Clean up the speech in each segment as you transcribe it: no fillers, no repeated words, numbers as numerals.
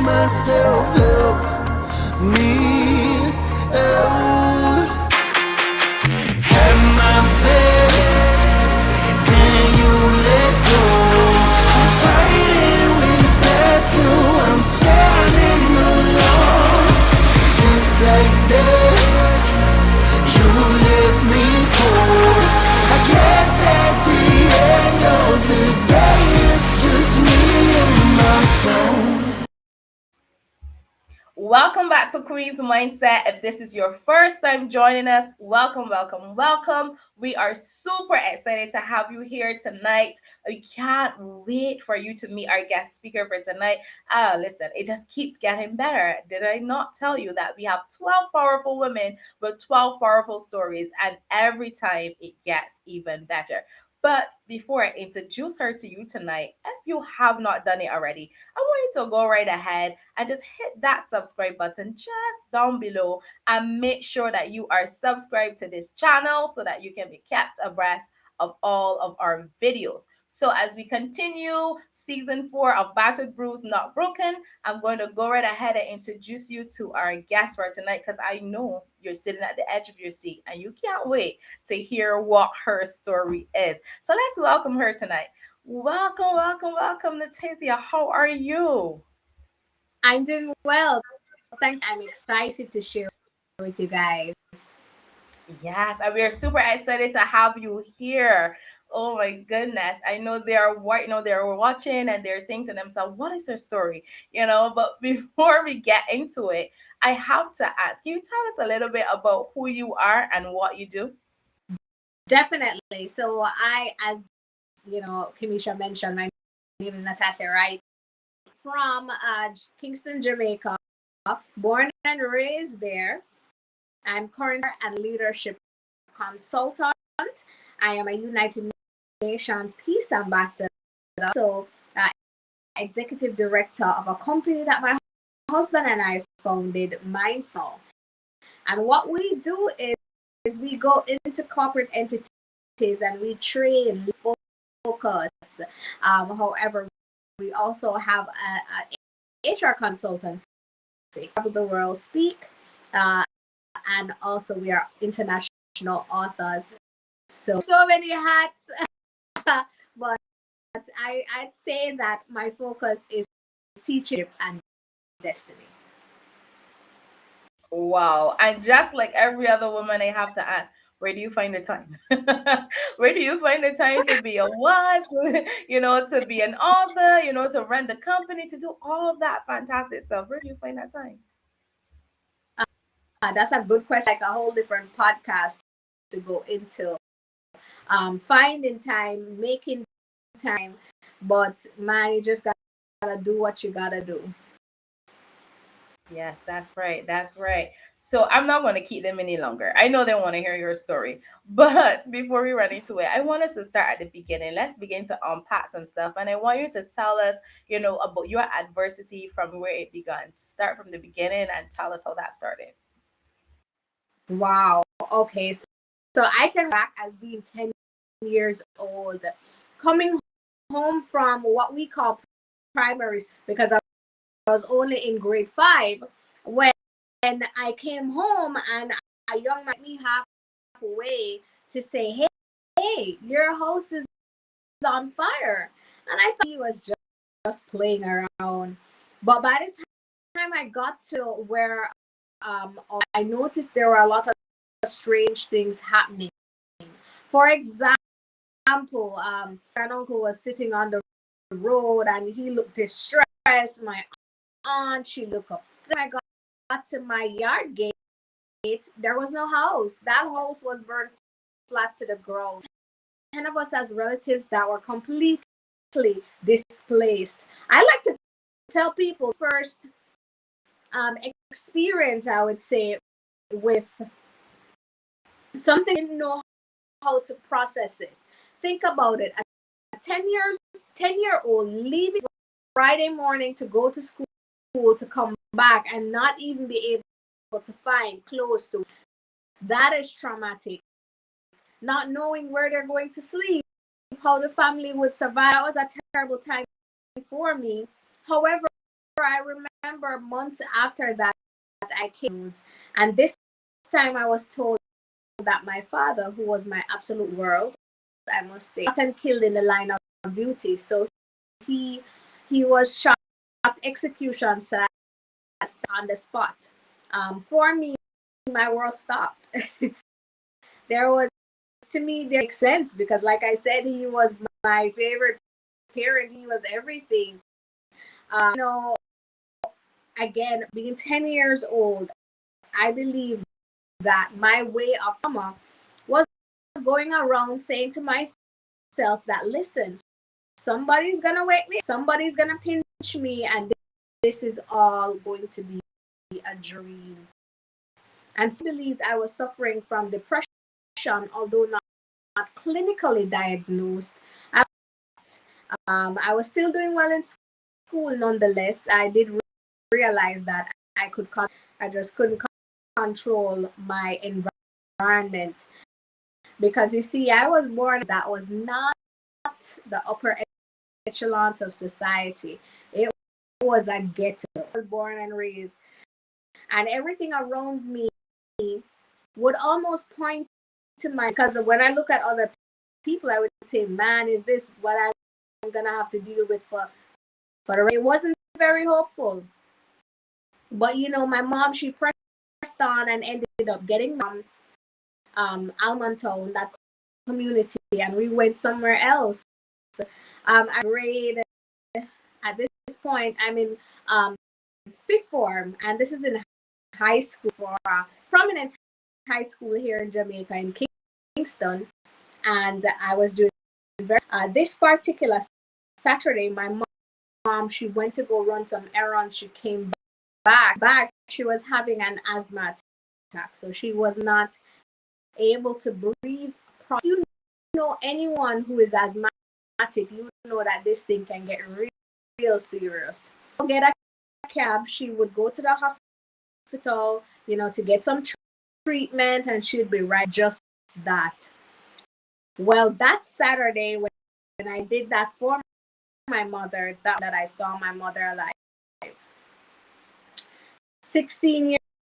myself, help me out. Have my bed, then you let go. I'm fighting with that too. I'm standing alone. Just like that, you left me cold. I guess at the end of the day, it's just me and my phone. Welcome back to Queen's Mindset. If this is your first time joining us, welcome, welcome, welcome. We are super excited to have you here tonight. We can't wait for you to meet our guest speaker for tonight. Listen, it just keeps getting better. Did I not tell you that we have 12 powerful women with 12 powerful stories, and every time it gets even better. But before I introduce her to you tonight, if you have not done it already, I want you to go right ahead and just hit that subscribe button just down below and make sure that you are subscribed to this channel so that you can be kept abreast of all of our videos. So as we continue season 4 of Battered Bruised, Not Broken, I'm going to go right ahead and introduce you to our guest for tonight because I know you're sitting at the edge of your seat and you can't wait to hear what her story is. So let's welcome her tonight. Welcome, welcome, welcome, Natassia. How are you? I'm doing well. Thank you. I'm excited to share with you guys. Yes, and we are super excited to have you here. Oh my goodness. I know they are they're watching and they're saying to themselves, what is her story? But before we get into it, I have to ask, can you tell us a little bit about who you are and what you do? Definitely. So as Kamisha mentioned, my name is Natassia, Wright, from Kingston, Jamaica, born and raised there. I'm currently a leadership consultant. I am a United Nations Peace Ambassador. So executive director of a company that my husband and I founded, Mindful. And what we do is we go into corporate entities and we train, focus. However, we also have a HR consultancy, Cover the World Speak, and also we are international authors. So many hats, but I'd say that my focus is teaching and destiny. Wow. And just like every other woman, I have to ask, where do you find the time? Where do you find the time to be a wife, to be an author, to run the company, to do all that fantastic stuff? Where do you find that time? That's a good question. Like a whole different podcast to go into. Finding time, making time, but man, you just gotta do what you gotta do. Yes, that's right. That's right. So I'm not going to keep them any longer. I know they want to hear your story. But before we run into it, I want us to start at the beginning. Let's begin to unpack some stuff. And I want you to tell us, about your adversity from where it began. Start from the beginning and tell us how that started. Wow. Okay. So I can back as being 10 years old, coming home from what we call primary school, because I was only in grade 5 when I came home and a young man met me halfway to say, hey, your house is on fire. And I thought he was just playing around. But by the time I got to where I noticed there were a lot of strange things happening. For example, an uncle was sitting on the road and he looked distressed. My aunt, she looked upset. I got to my yard gate. There was no house. That house was burned flat to the ground. 10 of us as relatives that were completely displaced. I like to tell people first experience, I would say, with something, didn't know how to process it. Think about it. A 10-year-old leaving Friday morning to go to school, to come back and not even be able to find clothes to. That is traumatic. Not knowing where they're going to sleep, how the family would survive. That was a terrible time for me. However, I remember remember months after that I came, and this time I was told that my father, who was my absolute world, I must say, shot and killed in the line of duty. So he was shot, execution site on the spot. For me, my world stopped. There was, to me, there makes sense because, like I said, he was my favorite parent. He was everything. Again, being 10 years old, I believe that my way of trauma was going around saying to myself that, listen, somebody's going to wake me, somebody's going to pinch me, and this is all going to be a dream. And so I believed I was suffering from depression, although not clinically diagnosed. I was still doing well in school nonetheless. I did realize that I just couldn't control my environment, because you see, I was born that was not the upper echelons of society. It was a ghetto. I was born and raised, and everything around me would almost point to because when I look at other people, I would say, man, is this what I'm gonna have to deal with for it wasn't very hopeful. But my mom, she pressed on and ended up getting Almontown, that community, and we went somewhere else. I grade at this point, I'm in fifth form, and this is in high school, for a prominent high school here in Jamaica, in Kingston. And I was doing this particular Saturday, my mom, she went to go run some errands. She came back. She was having an asthma attack, so she was not able to breathe properly. Anyone who is asthmatic, that this thing can get real serious. Get a cab. She would go to the hospital, to get some treatment, and she'd be right. Just that. Well, that Saturday, when I did that for my mother, that I saw my mother alive. 16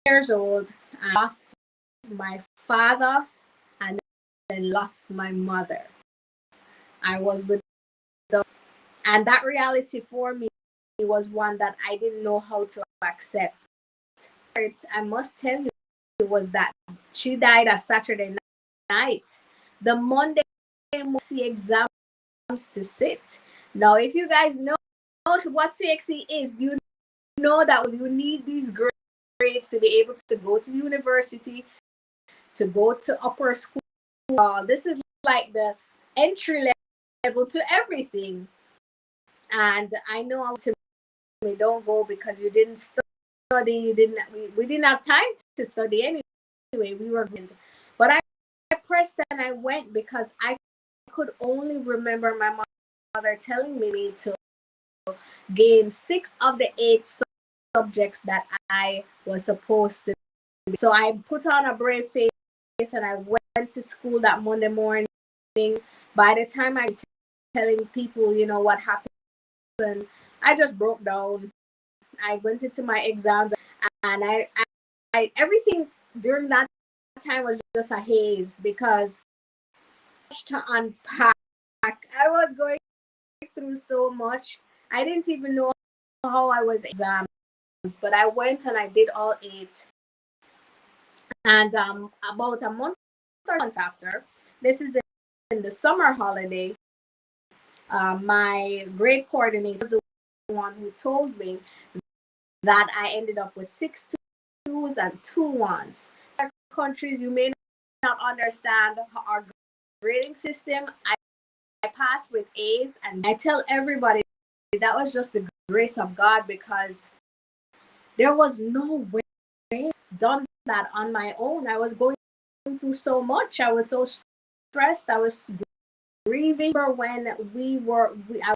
years old, I lost my father and then lost my mother. I was with and that reality for me was one that I didn't know how to accept. I must tell you, was that she died a Saturday night. The Monday exams to sit. Now, if you guys know what CXC is, you know that you need these grades to be able to go to university, to go to upper school. This is like the entry level to everything. And I know ultimately don't go because you didn't study. We didn't have time to study anyway. We were, but I pressed and I went because I could only remember my mother telling me to gain 6 of the 8 subjects that I was supposed to do. So I put on a brave face and I went to school that Monday morning. By the time I'm telling people, what happened, I just broke down. I went into my exams, and I everything during that time was just a haze because to unpack. I was going through so much. I didn't even know how I was exams, but I went and I did all 8. And about a month after, this is in the summer holiday, my grade coordinator, the one who told me that I ended up with 6 2s and 2 1s. Countries, you may not understand our grading system. I passed with A's, and I tell everybody that was just the grace of God, because there was no way I done that on my own. I was going through so much. I was so stressed. I was grieving. When I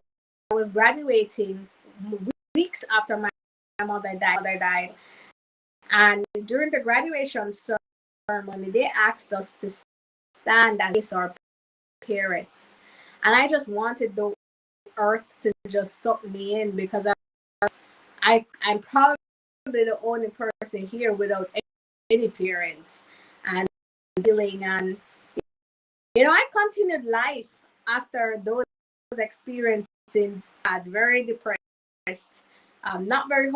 was graduating weeks after my mother died, and during the graduation ceremony, they asked us to stand and face our parents, and I just wanted the earth to just suck me in, because I'm probably the only person here without any parents and feeling. And I continued life after those experiences. Had very depressed, not very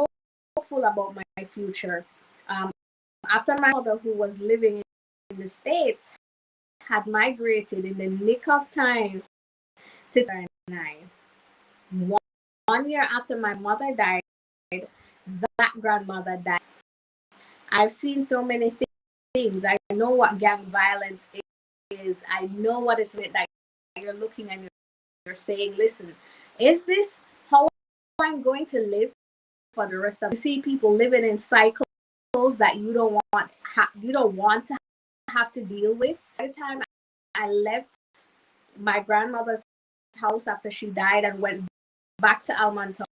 hopeful about my future. Um, After my mother, who was living in the States, had migrated in the nick of time to I. One year after my mother died, that grandmother died. I've seen so many things. I know what gang violence is. I know what it's that you're looking and you're saying, listen, is this how I'm going to live for the rest of? You see people living in cycles that you don't want to have to deal with. By the time I left my grandmother's house after she died and went back to Almonton,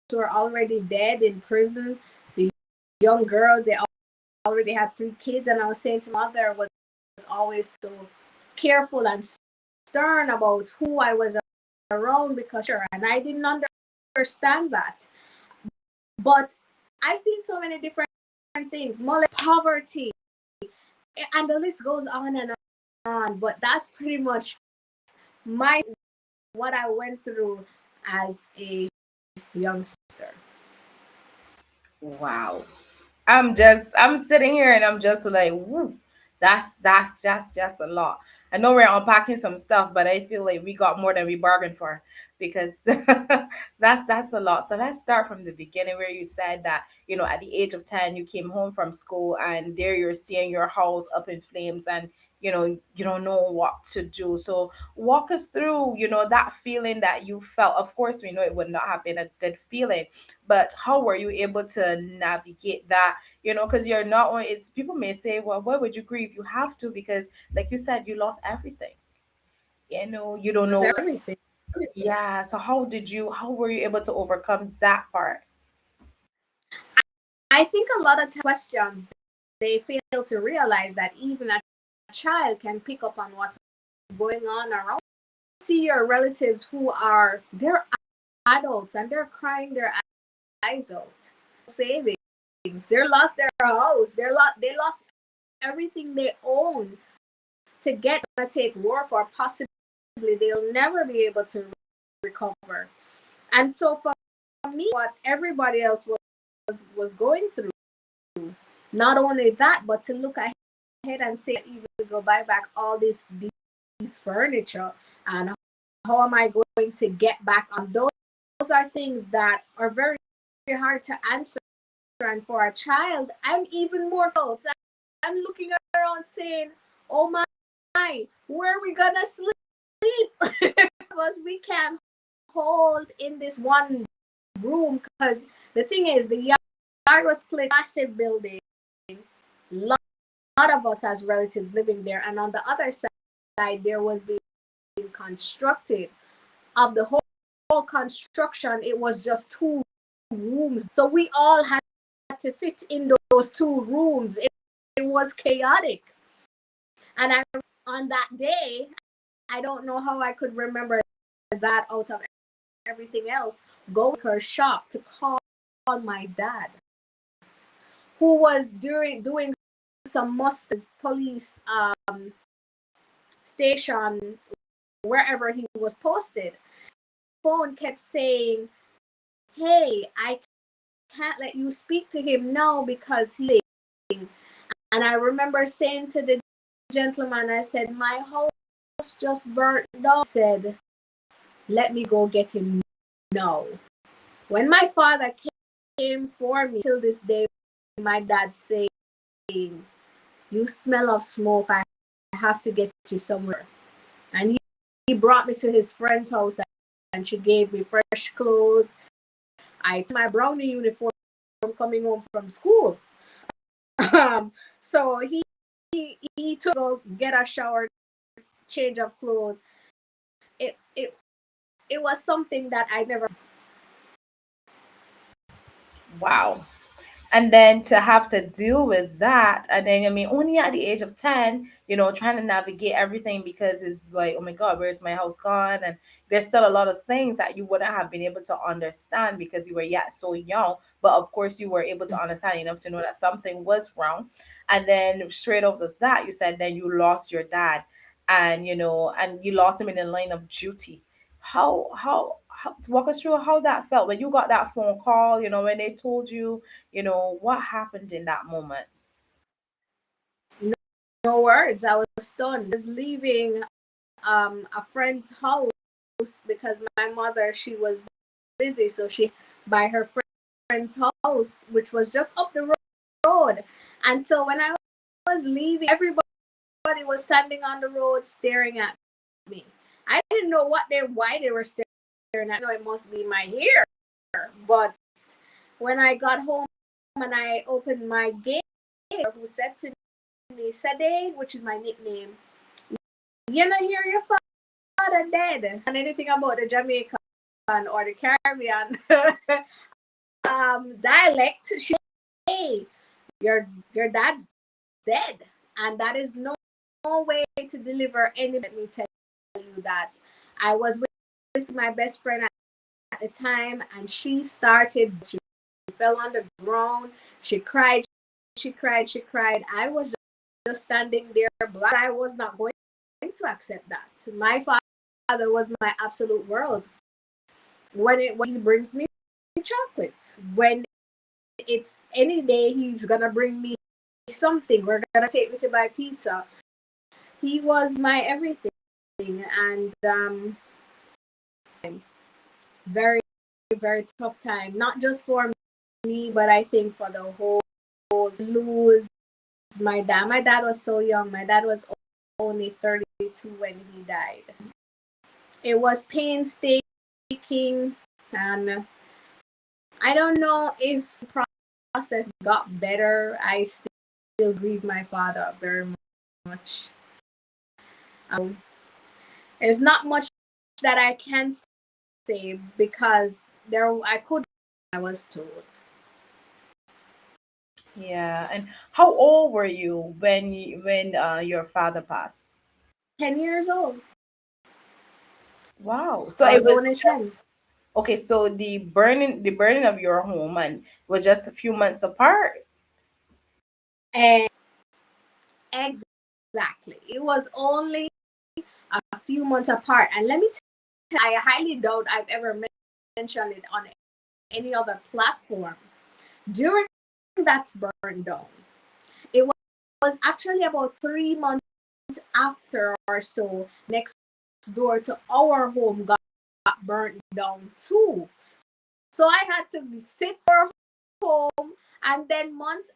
they were already dead in prison. The young girls, they already had 3 kids, and I was saying to mother was always so careful and stern about who I was around because and I didn't understand that. But I've seen so many different things, poverty, and the list goes on and on. But that's pretty much what I went through as a youngster. Wow. I'm sitting here and I'm just like, woo, that's a lot. I know we're unpacking some stuff, but I feel like we got more than we bargained for because that's a lot. So let's start from the beginning where you said that, at the age of 10, you came home from school and there you're seeing your house up in flames and you don't know what to do. So walk us through, that feeling that you felt. Of course, we know it would not have been a good feeling, but how were you able to navigate that? Because you're not only, it's people may say, well, why would you grieve? You have to, because like you said, you lost everything. You don't Was know. everything. Yeah. So how were you able to overcome that part? I think a lot of questions they fail to realize that even a child can pick up on what's going on around. See your relatives who they're adults and they're crying their eyes out, savings. They lost their house. They lost everything they own to take work, or possibly they'll never be able to recover. And so for me, what everybody else was going through, not only that, but to look ahead and say, even go buy back all these furniture, and how am I going to get back on those? Those are things that are very, very hard to answer. And for a child, I'm even more adult. I'm looking around saying, oh my, where are we gonna sleep? Because we can't hold in this one room. Because the thing is, the yard was playing massive building. Lot of us as relatives living there, and on the other side, there was being constructed. Of the whole construction, it was just 2 rooms, so we all had to fit in those 2 rooms. It was chaotic, and on that day, I don't know how I could remember that out of everything else. Go to her shop to call my dad, who was doing some police station wherever he was posted. Phone kept saying, hey, I can't let you speak to him now because he's. And I remember saying to the gentleman, I said, my house just burnt down. He said, let me go get him now. When my father came for me, till this day, my dad saying, you smell of smoke, I have to get you somewhere. And he brought me to his friend's house, and she gave me fresh clothes. I took my brownie uniform coming home from school. So he took go get a shower, change of clothes. It was something that I never. Wow. And then to have to deal with that, and then I mean, only at the age of 10, trying to navigate everything, because it's like, oh my God, where's my house gone? And there's still a lot of things that you wouldn't have been able to understand because you were yet so young. But of course, you were able to understand enough to know that something was wrong. And then straight off of that, you said then you lost your dad, and and you lost him in the line of duty. How to walk us through how that felt when you got that phone call, when they told you, what happened in that moment? No, no words. I was stunned. I was leaving a friend's house because my mother, she was busy, so she by her friend's house, which was just up the road. And so when I was leaving, everybody was standing on the road staring at me. I didn't know why they were staring at me. I know it must be my hair. But when I got home and I opened my gate, who said to me, Shanae, which is my nickname, you know, hear your father dead. And anything about the Jamaican or the Caribbean dialect, she hey, your dad's dead. And that is no way to deliver any. Let me tell you that. I was with my best friend at the time, and she fell on the ground. She cried, she cried, she cried. I was just standing there black. I was not going to accept that. My father was my absolute world. When he brings me chocolate, when it's any day he's gonna bring me something, we're gonna take me to buy pizza. He was my everything, and very, very tough time, not just for me, but I think for the whole lose my dad. My dad was so young. My dad was only 32 when he died. It was painstaking, and I don't know if the process got better. I still grieve my father very much. There's not much that I can say because I was told. Yeah. And how old were you when your father passed? 10 years old. Wow. So I it was was only just 10. okay. So the burning of your home and was just a few months apart. And exactly. It was only a few months apart. And let me tell you, I highly doubt I've ever mentioned it on any other platform. During that burn down, it was actually about 3 months after or so, next door to our home got burnt down too. So I had to sit for home, and then months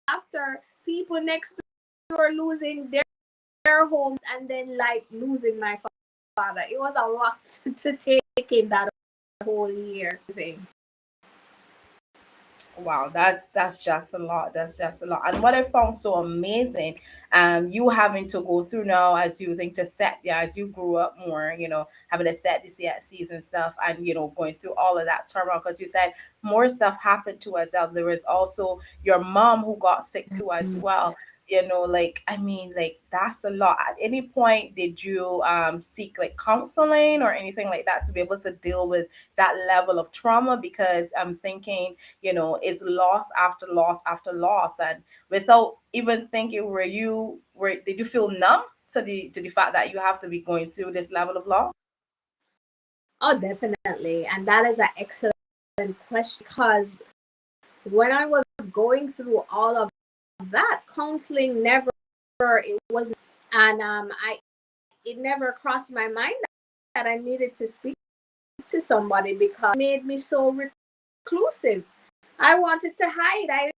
after, people next door losing their homes, and then like losing my father. It was a lot to take in that whole year. Wow, that's just a lot. That's just a lot. And what I found so amazing, you having to go through now as you think to set, yeah, as you grew up more, having to set the CSCs and stuff, and going through all of that turmoil. Because you said more stuff happened to us. There was also your mom who got sick too as well. Like I mean, like that's a lot. At any point, did you seek like counseling or anything like that to be able to deal with that level of trauma? Because I'm thinking is loss after loss after loss, and without even thinking, did you feel numb to the fact that you have to be going through this level of loss? Oh, definitely. And that is an excellent question because when I was going through all of that, counseling never, it wasn't, and it never crossed my mind that I needed to speak to somebody because it made me so reclusive. I wanted to hide.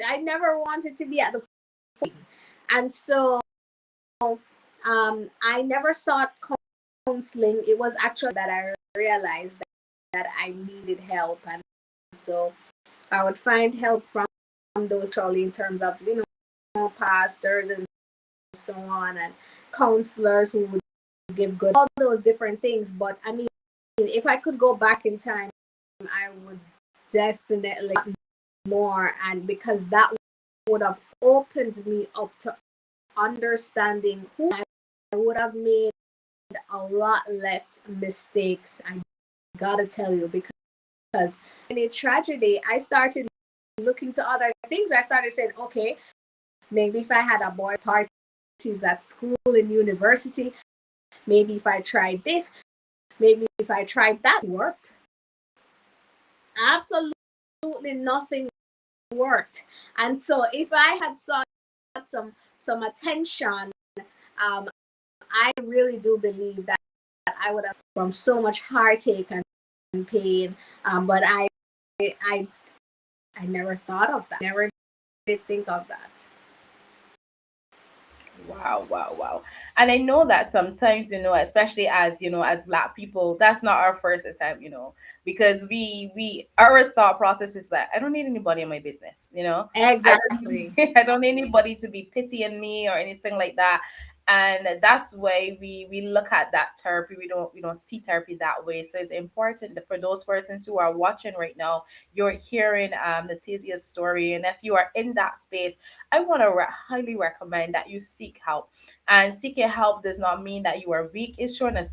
I never wanted to be at the point. And so I never sought counseling. It was actually that I realized that I needed help. And so I would find help from those probably in terms of, pastors and so on, and counselors who would give good, all those different things. But I mean, if I could go back in time, I would definitely more, and because that would have opened me up to understanding who I would have made a lot less mistakes. I gotta tell you, because in a tragedy, I started looking to other things. I started saying, okay, maybe if I had a boy parties at school and university, maybe if I tried this, maybe if I tried that, worked. Absolutely nothing worked. And so if I had sought some attention, I really do believe that I would have from so much heartache and pain. But I never thought of that. Never did think of that. Wow, wow, wow. And I know that sometimes, especially as, as Black people, that's not our first attempt, because our thought process is that I don't need anybody in my business, I Exactly. I don't need anybody to be pitying me or anything like that. And that's why we look at that therapy. We don't see therapy that way. So it's important that for those persons who are watching right now, you're hearing Natassia's story. And if you are in that space, I want to highly recommend that you seek help. And seeking help does not mean that you are weak. It's showing a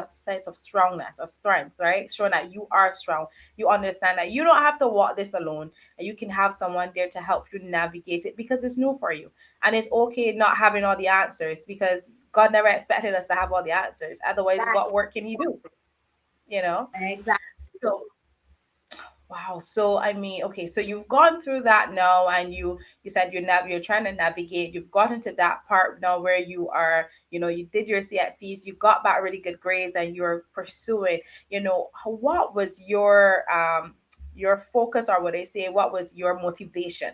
sense of strongness, of strength, right? Showing that you are strong. You understand that you don't have to walk this alone, and you can have someone there to help you navigate it because it's new for you. And it's okay not having all the answers, because God never expected us to have all the answers. Otherwise, what work can He do? You know? Exactly. So wow. So I mean, okay, so you've gone through that now, and you said you're trying to navigate. You've gotten to that part now where you are, you did your CSCs, you got back really good grades, and you're pursuing, what was your focus, or what they say, what was your motivation?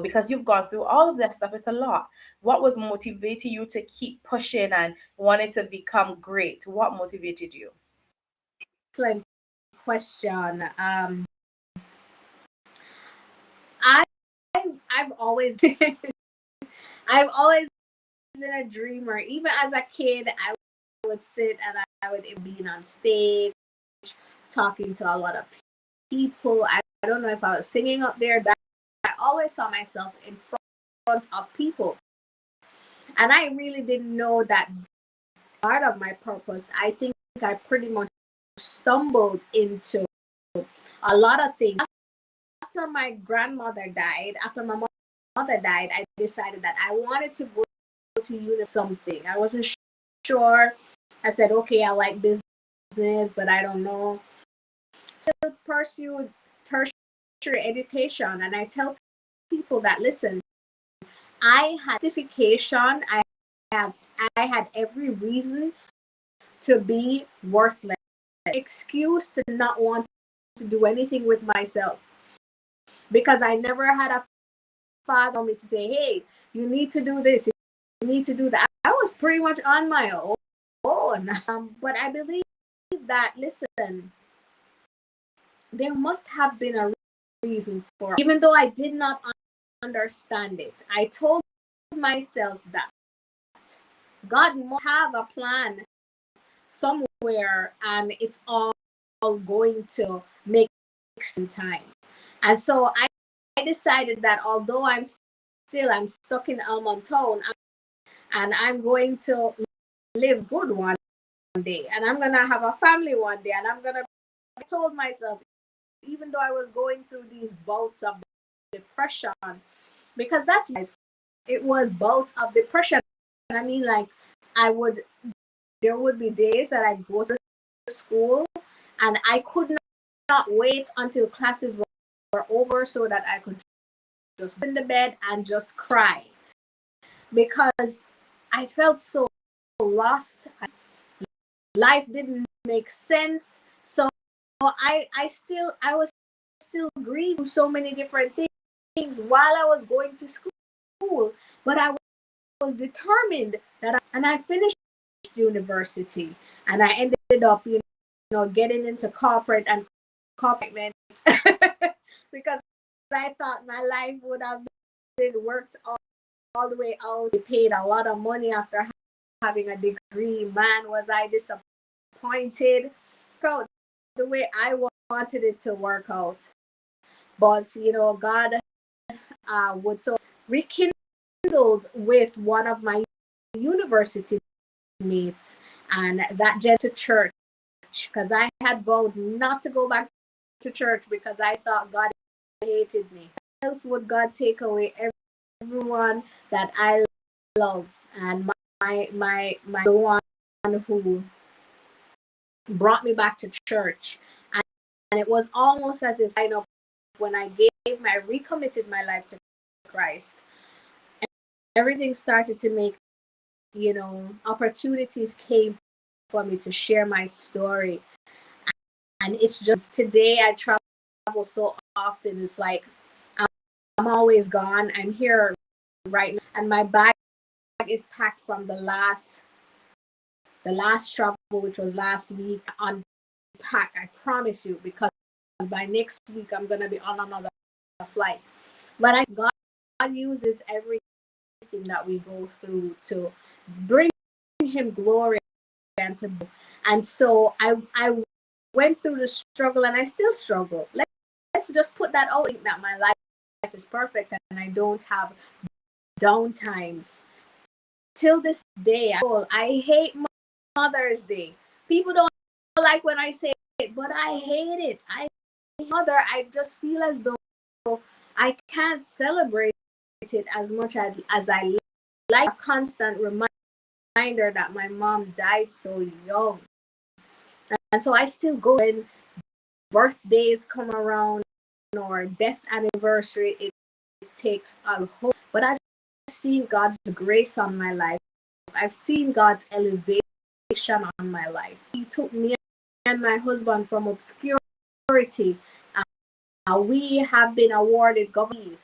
Because you've gone through all of that stuff, it's a lot. What was motivating you to keep pushing and wanted to become great? What motivated you? Excellent question. I I've always I've always been a dreamer. Even as a kid, I would sit and I would be on stage, talking to a lot of people. I don't know if I was singing up there. That I always saw myself in front of people, and I really didn't know that part of my purpose. I think I pretty much stumbled into a lot of things. After my grandmother died, after my mother died, I decided that I wanted to go to uni something. I wasn't sure. I said, okay, I like business, but I don't know. So I pursued tertiary education, and I tell people that, listen, I had certification. Have I had every reason to be worthless. Excuse to not want to do anything with myself, because I never had a father tell me to say, hey, you need to do this, you need to do that. I was pretty much on my own. But I believe that, listen, there must have been a reason for it. Even though I did not understand it, I told myself that God must have a plan somewhere, and it's all going to make some time. And so I decided that although I'm stuck in Almond Town, and I'm going to live good one day, and I'm gonna have a family one day, and I told myself, even though I was going through these bouts of depression, because it was bouts of depression. I mean, like, there would be days that I go to school and I could not wait until classes were over so that I could just in the bed and just cry, because I felt so lost. Life didn't make sense. So I was still grieving so many different things while I was going to school, but I was determined that and I finished university, and I ended up, getting into corporate because I thought my life would have been worked all the way out. They paid a lot of money after having a degree. Man, was I disappointed. So the way I wanted it to work out. But God would so rekindled with one of my university mates, and that to church, because I had vowed not to go back to church because I thought God hated me. Else would God take away everyone that I love? And the one who brought me back to church, and it was almost as if when I recommitted my life to Christ, everything started to make, opportunities came for me to share my story. And it's just today I travel so often. It's like I'm always gone. I'm here right now, and my bag is packed from the last travel, which was last week. Unpack, I promise you, because by next week I'm gonna be on another flight. But God uses everything that we go through to bring Him glory and so I went through the struggle, and I still struggle. Let's just put that out, that my life is perfect and I don't have down times. Till this day, I hate Mother's Day. People don't like when I say it, but I hate it. I just feel as though I can't celebrate it as much as I like. A constant reminder that my mom died so young. And so I still go when birthdays come around or death anniversary. It takes a whole, but I've seen God's grace on my life. I've seen God's elevation on my life. He took me and my husband from obscurity. We have been awarded government.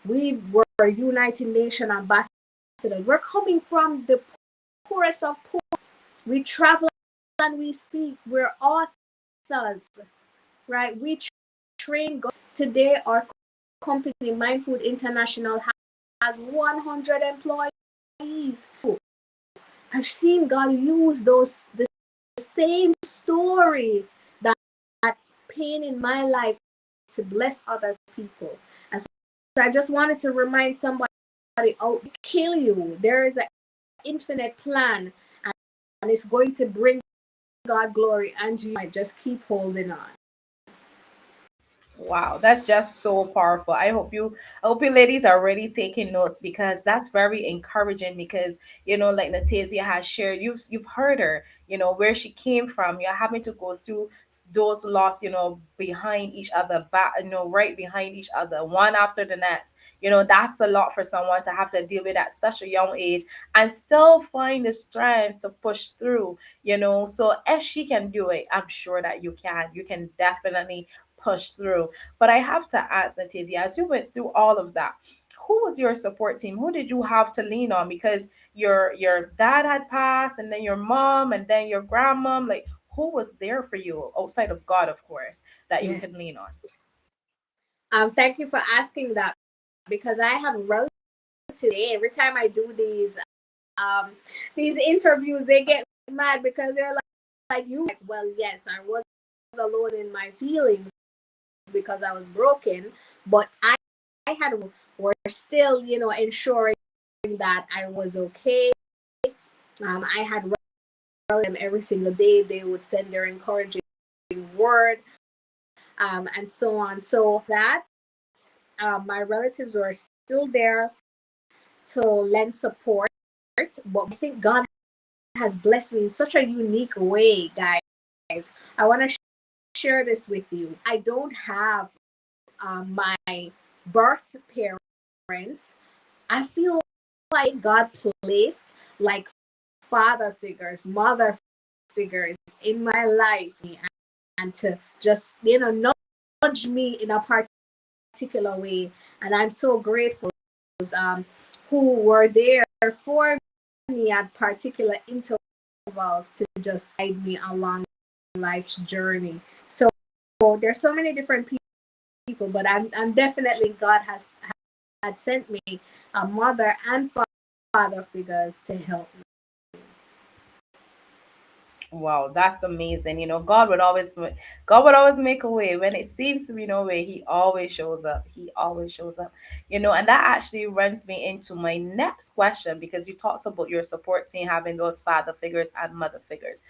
We were United Nations ambassadors. We're coming from the poorest of poor. We travel and we speak. We're authors, right? We train God. Today, our company, Mind Food International, has 100 employees. I've seen God use the same story, that pain in my life, to bless other people. And so I just wanted to remind somebody, oh, kill you. There is an infinite plan, and it's going to bring God glory, and you might just keep holding on. Wow, that's just so powerful. I hope you ladies are already taking notes, because that's very encouraging. Because like Natassia has shared, you've heard her, where she came from. You're having to go through those loss, behind each other, back, right behind each other, one after the next. That's a lot for someone to have to deal with at such a young age, and still find the strength to push through. So if she can do it, I'm sure that you can. You can definitely push through. But I have to ask, Natassia, as you went through all of that, who was your support team? Who did you have to lean on? Because your dad had passed, and then your mom, and then your grandmom. Like, who was there for you outside of God, of course, that you Yes. could lean on? Thank you for asking that, because I have relatives today. Every time I do these interviews, they get mad because they're like you. Like, well, yes, I was alone in my feelings because I was broken, but I had were still, ensuring that I was okay. I had them every single day. They would send their encouraging word, and so on. So that my relatives were still there to lend support. But I think God has blessed me in such a unique way, guys. I want to share this with you. I don't have my birth parents. I feel like God placed like father figures, mother figures in my life, and to just nudge me in a particular way. And I'm so grateful, who were there for me at particular intervals to just guide me along life's journey. So there's so many different people, but I'm definitely, God had sent me a mother and father figures to help me. Wow, that's amazing. God would always make a way when it seems to be no way. He always shows up. He always shows up. And that actually runs me into my next question, because you talked about your support team having those father figures and mother figures.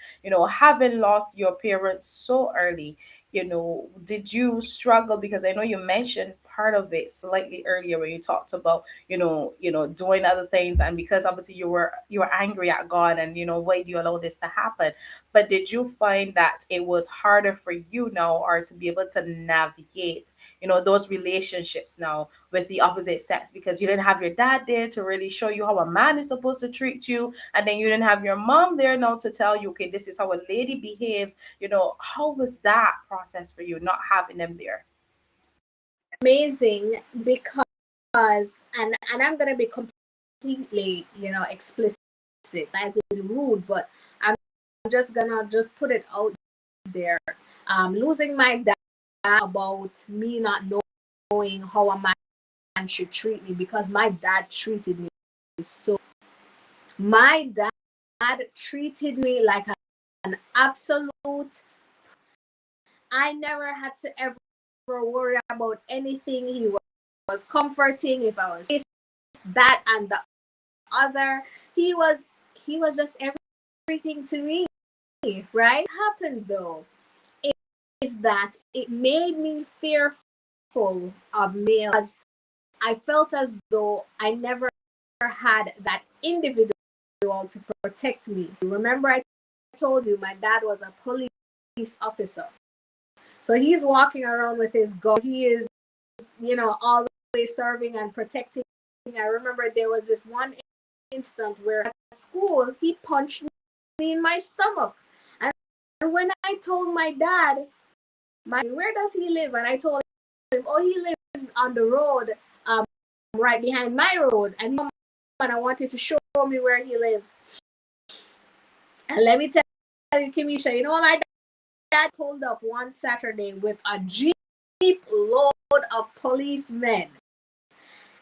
Having lost your parents so early, did you struggle? Because I know you mentioned part of it slightly earlier when you talked about doing other things, and because obviously you were angry at God, and why do you allow this to happen? But did you find that it was harder for you now, or to be able to navigate, those relationships now with the opposite sex, because you didn't have your dad there to really show you how a man is supposed to treat you, and then you didn't have your mom there now to tell you, okay, this is how a lady behaves. How was that process for you not having them there? Amazing, because and I'm gonna be completely, explicit, as in rude, but I'm just gonna just put it out there. Losing my dad, about me not knowing how a man should treat me, because my dad treated me so. My dad treated me like an absolute. I never had to ever worry about anything. He was comforting if I was this, that, and the other. He was he was just everything to me. Right? What happened though is that it made me fearful of males. I felt as though I never had that individual to protect me. Remember, I told you my dad was a police officer. So he's walking around with his gun. He is, always serving and protecting. I remember there was this one instant where at school he punched me in my stomach. And when I told my dad, where does he live? And I told him, oh, he lives on the road, right behind my road. And I wanted to show me where he lives. And let me tell you, Kimisha, what my dad pulled up one Saturday with a Jeep load of policemen.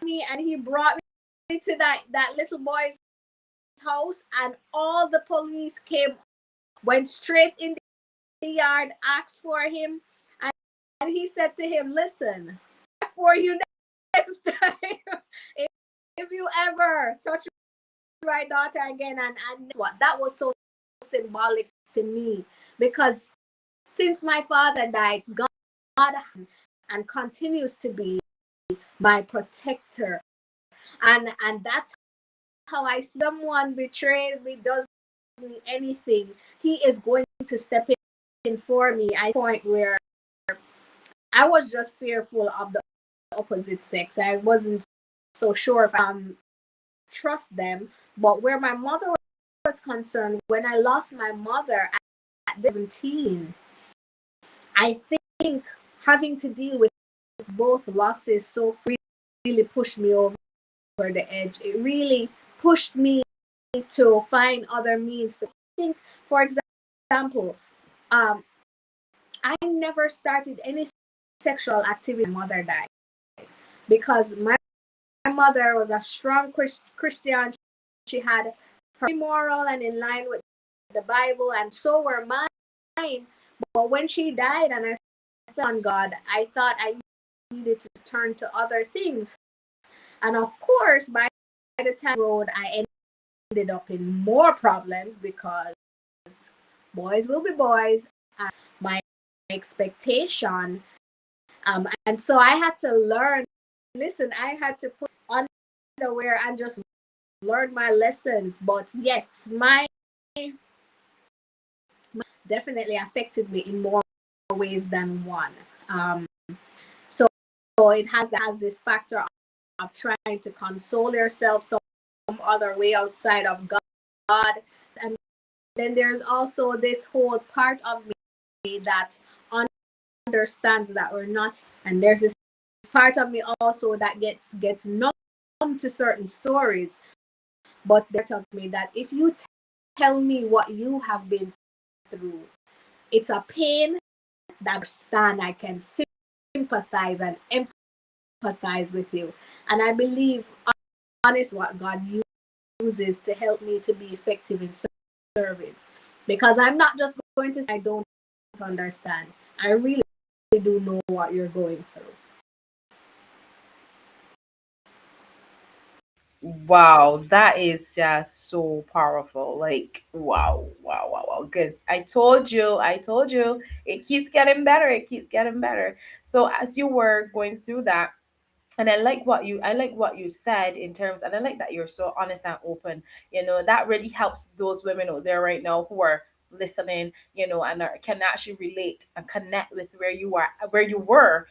And he brought me to that little boy's house, and all the police went straight in the yard, asked for him, and he said to him, listen, for you next time, if you ever touch my daughter again. And what that was so symbolic to me, because since my father died, God and continues to be my protector, and that's how I see. Someone betrays me, does me anything, he is going to step in for me. I point where I was just fearful of the opposite sex. I wasn't so sure if I trust them. But where my mother was concerned, when I lost my mother at 17, I think having to deal with both losses so really pushed me over the edge. It really pushed me to find other means to think. For example, I never started any sexual activity when my mother died, because my mother was a strong Christian. She had her moral and in line with the Bible, and so were mine. But when she died and I fell on God, I thought I needed to turn to other things. And of course, by the time road, I ended up in more problems, because boys will be boys. And my expectation, and so I had to learn. Listen, I had to put on underwear and just learn my lessons. But yes, my definitely affected me in more ways than one. So it has this factor of trying to console yourself some other way outside of God. And then there's also this whole part of me that understands that we're not. And there's this part of me also that gets numb to certain stories. But there's of me that if you tell me what you have been through, it's a pain that I understand. I can sympathize and empathize with you. And I believe honest what God uses to help me to be effective in serving. Because I'm not just going to say I don't understand. I really do know what you're going through. Wow, that is just so powerful. Like, wow, wow, wow, wow. Because I told you, it keeps getting better. It keeps getting better. So as you were going through that, and I like what you said in terms, and I like that you're so honest and open. That really helps those women out there right now who are listening, and can actually relate and connect with where you were,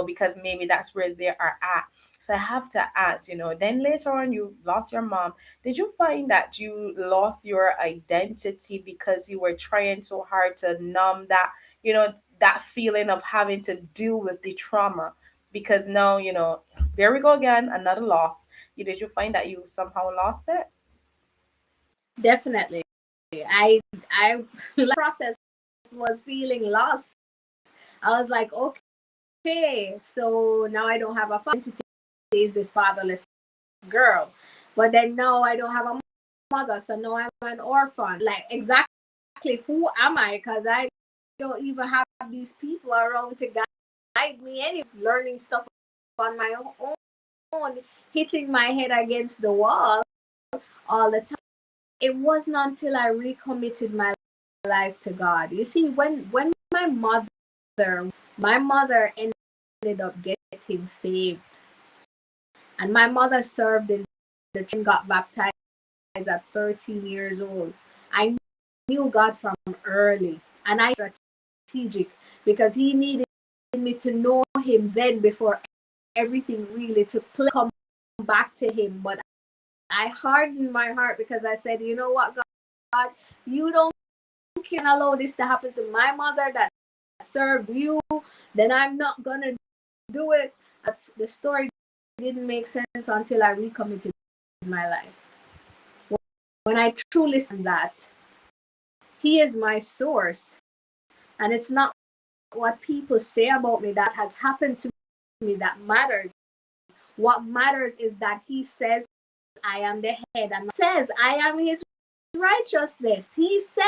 because maybe that's where they are at. So I have to ask, then later on you lost your mom. Did you find that you lost your identity because you were trying so hard to numb that feeling of having to deal with the trauma? Because now, there we go again, another loss. Did you find that you somehow lost it? Definitely. I process was feeling lost. I was like, okay, so now I don't have a father. Identity is this fatherless girl. But then now I don't have a mother, so now I'm an orphan. Like, exactly who am I? Because I don't even have these people around to guide me. Any learning stuff on my own, hitting my head against the wall all the time. It wasn't until I recommitted my life to God. You see, when my mother ended up getting saved, and my mother served in the church and got baptized at 13 years old. I knew God from early, and I was strategic because He needed me to know Him then before everything really took place. Come back to Him, but I hardened my heart because I said, you know what, God, you don't can allow this to happen to my mother that served you, then I'm not gonna do it. But the story didn't make sense until I recommitted my life. When I truly said that He is my source, and it's not what people say about me that has happened to me that matters. What matters is that He says I am the head, and says I am His righteousness. He says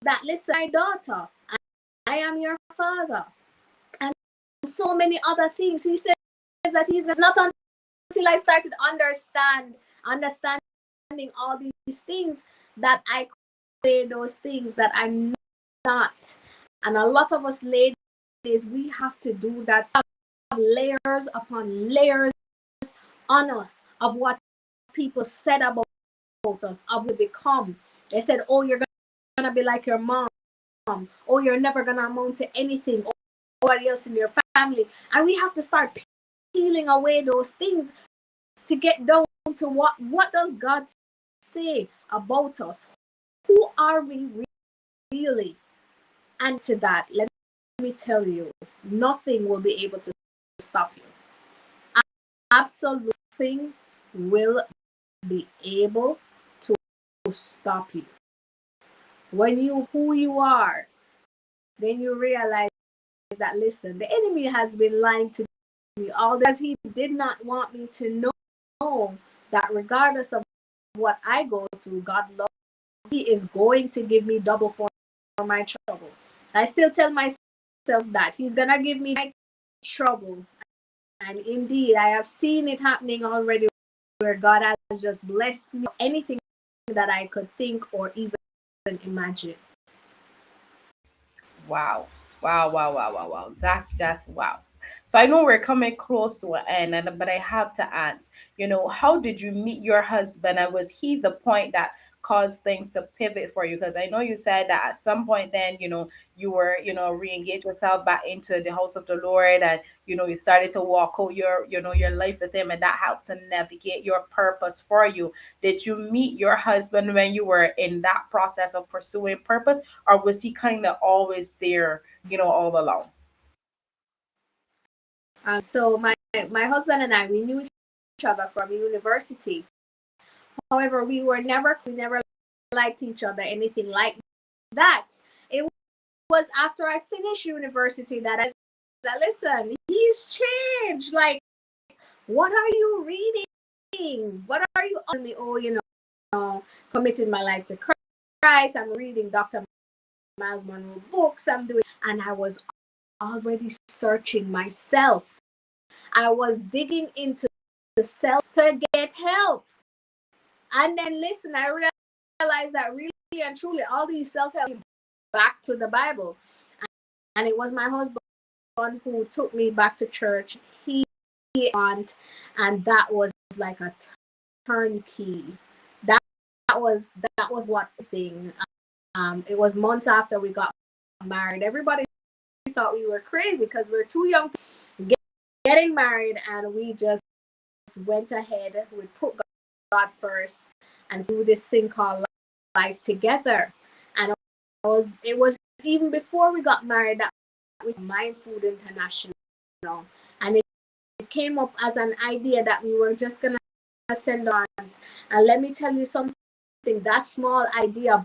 that, listen, my daughter, I am your father, and so many other things. He says that He's not until I started understanding all these things that I could say those things that I'm not. And a lot of us ladies, we have to do that. Have layers upon layers on us of what people said about us, of what we become. They said, oh, you're gonna be like your mom. Oh, you're never gonna amount to anything. Or anybody else in your family. And we have to start peeling away those things to get down to what does God say about us? Who are we really? And to that, let me tell you, nothing will be able to stop you. Absolutely nothing will be able to stop you. When you who you are, then you realize that, listen, the enemy has been lying to me all because he did not want me to know that regardless of what I go through, God loves me. He is going to give me double for my trouble. I still tell myself that He's gonna give me trouble. And indeed, I have seen it happening already where God has just blessed me anything that I could think or even imagine. Wow. Wow, wow, wow, wow, wow. That's just wow. So I know we're coming close to an end, but I have to ask, how did you meet your husband? And was he the point that caused things to pivot for you? Because I know you said that at some point then, you were, re-engage yourself back into the house of the Lord, and you started to walk out your life with him, and that helped to navigate your purpose for you. Did you meet your husband when you were in that process of pursuing purpose, or was he kind of always there, all along? So my husband and I, we knew each other from university. However, we never liked each other, anything like that. It was after I finished university that I said, listen, he's changed. Like, what are you reading? What are you on me? Oh, committing my life to Christ. I'm reading Dr. Miles Monroe books. And I was already searching myself. I was digging into the self to get help. And then listen, I realized that really and truly all these self-help back to the Bible. And it was my husband who took me back to church. And that was like a turnkey. That was what thing. It was months after we got married. Everybody thought we were crazy because we were too young getting married, and we just went ahead. We put God first and do this thing called life together. And it was even before we got married that we Mind Food International, and it came up as an idea that we were just gonna send on. And let me tell you something, that small idea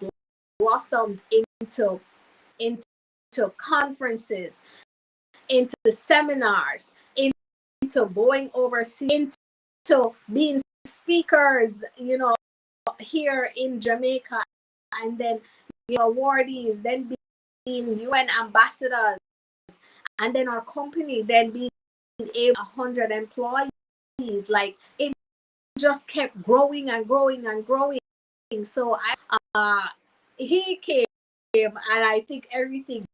blossomed into conferences, into seminars, into going overseas, into being speakers, here in Jamaica, and then awardees, then being UN ambassadors, and then our company then being 100 employees. Like, it just kept growing and growing and growing. So he came, and I think everything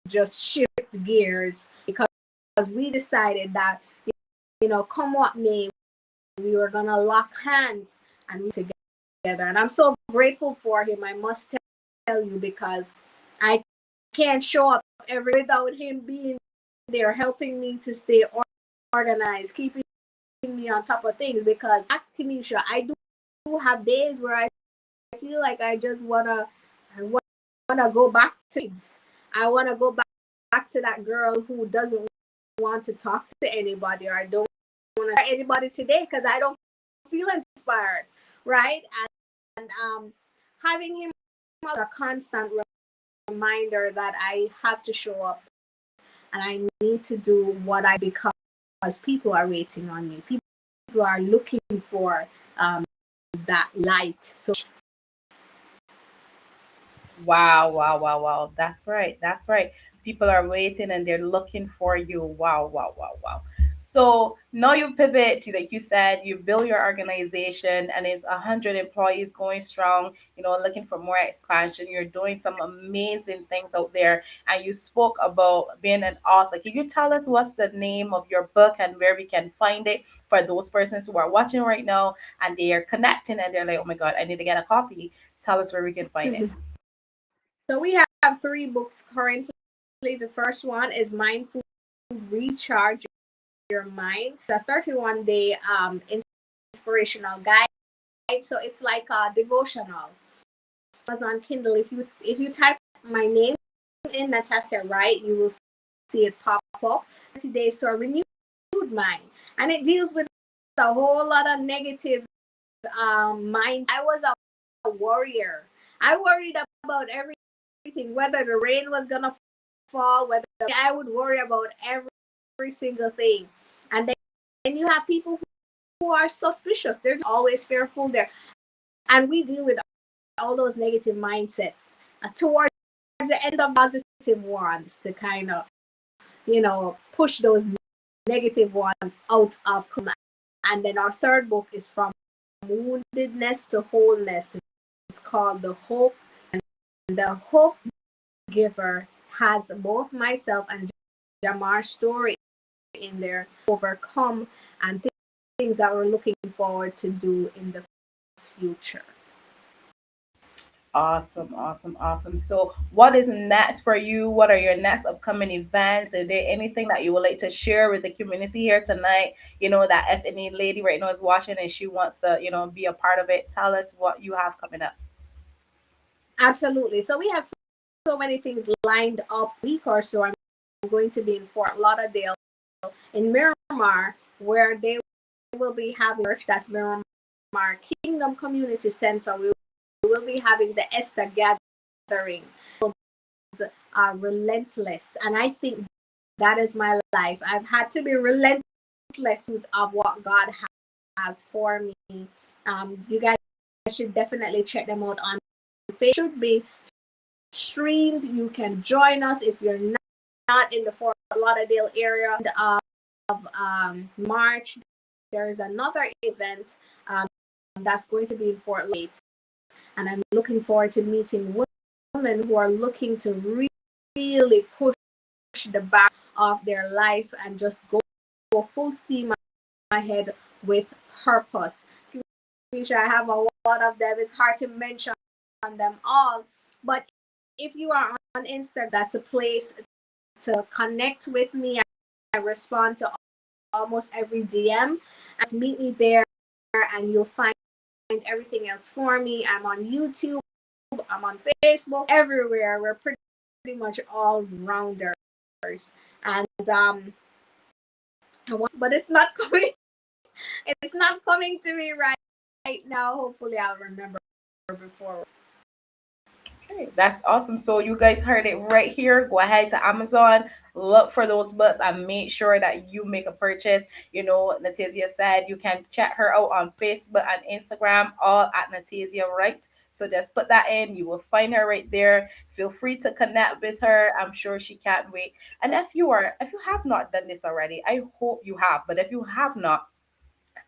just shifted gears because we decided that, come what may, we were gonna lock hands and be together. And I'm so grateful for him, I must tell you, because I can't show up without him being there, helping me to stay organized, keeping me on top of things. Because ask Kenisha, I do have days where I feel like I just wanna go back to things. I wanna go back to that girl who doesn't want to talk to anybody, or I don't want to anybody today because I don't feel inspired, right? And having him as a constant reminder that I have to show up and I need to do what I because people are waiting on me. People are looking for that light. So Wow. That's right. People are waiting and they're looking for you. Wow. So now you pivot to, like you said, you build your organization and it's 100 employees going strong, looking for more expansion. You're doing some amazing things out there. And you spoke about being an author. Can you tell us what's the name of your book and where we can find it for those persons who are watching right now and they are connecting and they're like, oh my God, I need to get a copy. Tell us where we can find it. So we have 3 books currently. The first one is Mindful Recharge Your Mind. The 31-day inspirational guide. So it's like a devotional. It was on Kindle. If you type my name in Natassia Wright, you will see it pop up. 30 days to a renewed mind, and it deals with a whole lot of negative minds. I was a warrior. I worried about everything, whether the rain was gonna fall, whether I would worry about every single thing. And then you have people who are suspicious. They're always fearful there. And we deal with all those negative mindsets towards the end of positive ones to kind of, push those negative ones out of. And then our third book is From Woundedness to Wholeness. It's called The Hope. And the Hope Giver has both myself and Jamar's story in there, overcome and things that we're looking forward to do in the future. Awesome. So what is next for you? What are your next upcoming events? Is there anything that you would like to share with the community here tonight? That if any lady right now is watching and she wants to, be a part of it, tell us what you have coming up. Absolutely. So we have so many things lined up. A week or so, I'm going to be in Fort Lauderdale, in Miramar, where they will be having church. That's Miramar Kingdom Community Center. We will be having the Esther gathering. Relentless, and I think that is my life. I've had to be relentless of what God has for me. You guys should definitely check them out on Facebook. Should be streamed. You can join us if you're not in the Fort Lauderdale area. Of March, there is another event that's going to be in Fort Wright, and I'm looking forward to meeting women who are looking to really push the bar of their life and just go full steam ahead with purpose. I have a lot of them. It's hard to mention them all, but if you are on Instagram, that's a place to connect with me. I respond to almost every DM. Just meet me there, and you'll find everything else for me. I'm on YouTube, I'm on Facebook, everywhere. We're pretty much all rounders, and but it's not coming. It's not coming to me right now. Hopefully, I'll remember before. Okay, that's awesome. So you guys heard it right here. Go ahead to Amazon, look for those books, and make sure that you make a purchase. You know, Natassia said you can check her out on Facebook and Instagram, all at Natassia Wright. So just put that in. You will find her right there. Feel free to connect with her. I'm sure she can't wait. And if you have not done this already, I hope you have. But if you have not,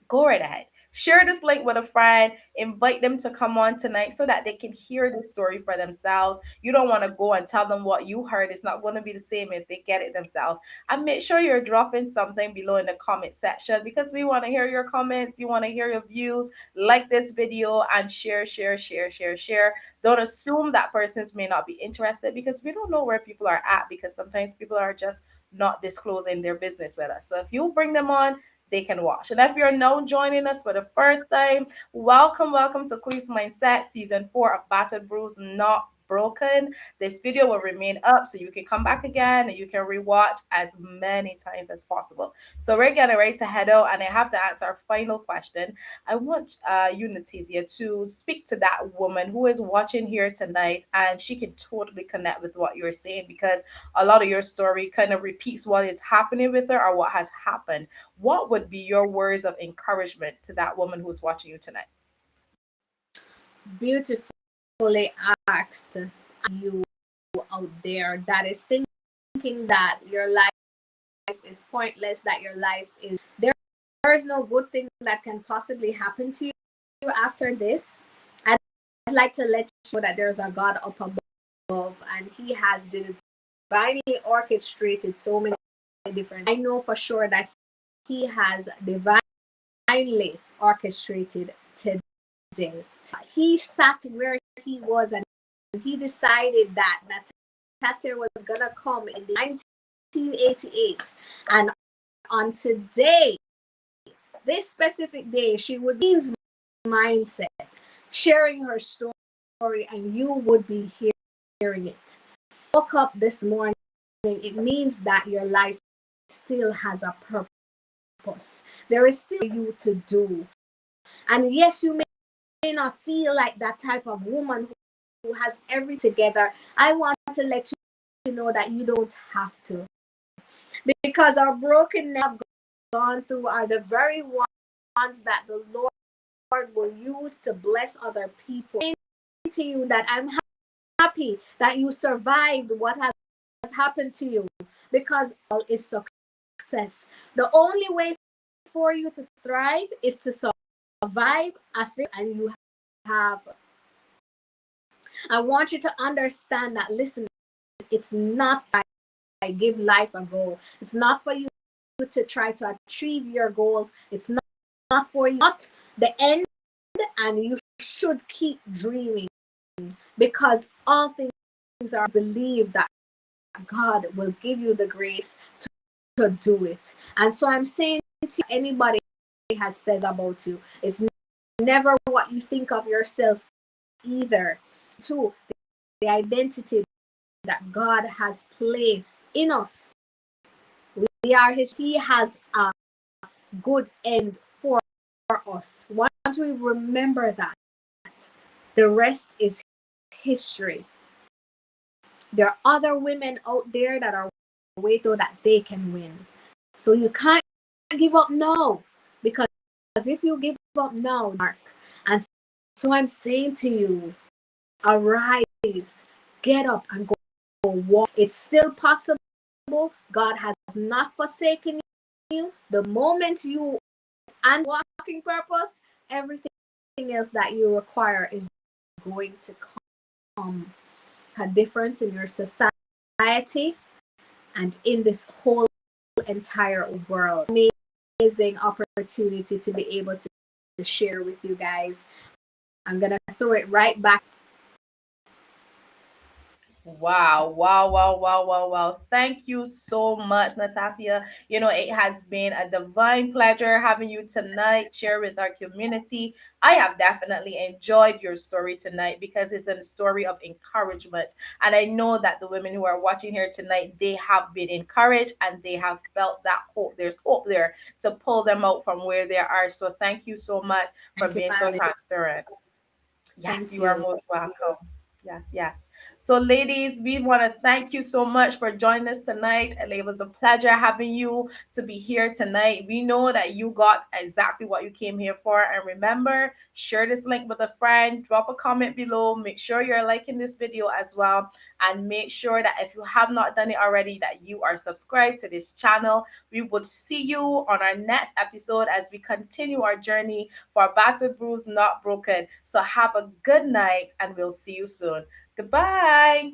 go right ahead. Share this link with a friend. Invite them to come on tonight so that they can hear the story for themselves. You don't want to go and tell them what you heard. It's not going to be the same if they get it themselves. And make sure you're dropping something below in the comment section because we want to hear your comments. You want to hear your views. Like this video and share. Don't assume that persons may not be interested because we don't know where people are at because sometimes people are just not disclosing their business with us. So if you bring them on, they can watch. And if you're now joining us for the first time, welcome to Quiz Mindset Season 4 of Battered Bruised, Not Broken. This video will remain up so you can come back again and you can rewatch as many times as possible. So we're getting ready to head out and I have to answer our final question. I want you, Natassia, to speak to that woman who is watching here tonight and she can totally connect with what you're saying because a lot of your story kind of repeats what is happening with her or what has happened. What would be your words of encouragement to that woman who's watching you tonight? Beautifully asked. You out there that is thinking that your life is pointless, that your life is there is no good thing that can possibly happen to you after this. I'd like to let you know that there's a God up above and he has divinely orchestrated so many different. I know for sure that he has divinely orchestrated today. He sat where he was and he decided that Natassia was gonna come in 1988, and on today, this specific day, she would be in mindset, sharing her story, and you would be hearing it. Woke up this morning, it means that your life still has a purpose. There is still you to do. And yes, you may not feel like that type of woman who has everything together. I want to let you know that you don't have to. Because our brokenness have gone through are the very ones that the Lord will use to bless other people. To you that I'm happy that you survived what has happened to you because all is success. The only way for you to thrive is to survive a thing and you have. I want you to understand that, listen, it's not I give life a go. It's not for you to try to achieve your goals. It's not for you, not the end, and you should keep dreaming because all things are believed that God will give you the grace to do it. And so I'm saying to anybody has said about you, it's never what you think of yourself either. Two, the identity that God has placed in us. We are his, he has a good end for us. Once we remember that, the rest is history. There are other women out there that are waiting so that they can win. So you can't give up now, because if you give up now, Mark, and So I'm saying to you, arise, get up and go walk. It's still possible. God has not forsaken you. The moment you and walking purpose, everything else that you require is going to come. A difference in your society and in this whole entire world. Amazing opportunity to be able to share with you guys. I'm gonna throw it right back. Wow, wow, wow, wow, wow, wow. Thank you so much, Natassia. It has been a divine pleasure having you tonight, share with our community. I have definitely enjoyed your story tonight because it's a story of encouragement. And I know that the women who are watching here tonight, they have been encouraged and they have felt that hope. There's hope there to pull them out from where they are. So thank you so much for Thank you, being so family. transparent. Yes, Thank you are you. most welcome. Yes, yes. So, ladies, we want to thank you so much for joining us tonight. And it was a pleasure having you to be here tonight. We know that you got exactly what you came here for. And remember, share this link with a friend, drop a comment below. Make sure you're liking this video as well. And make sure that if you have not done it already, that you are subscribed to this channel. We will see you on our next episode as we continue our journey for Battered Bruised, Not Broken. So have a good night and we'll see you soon. Goodbye.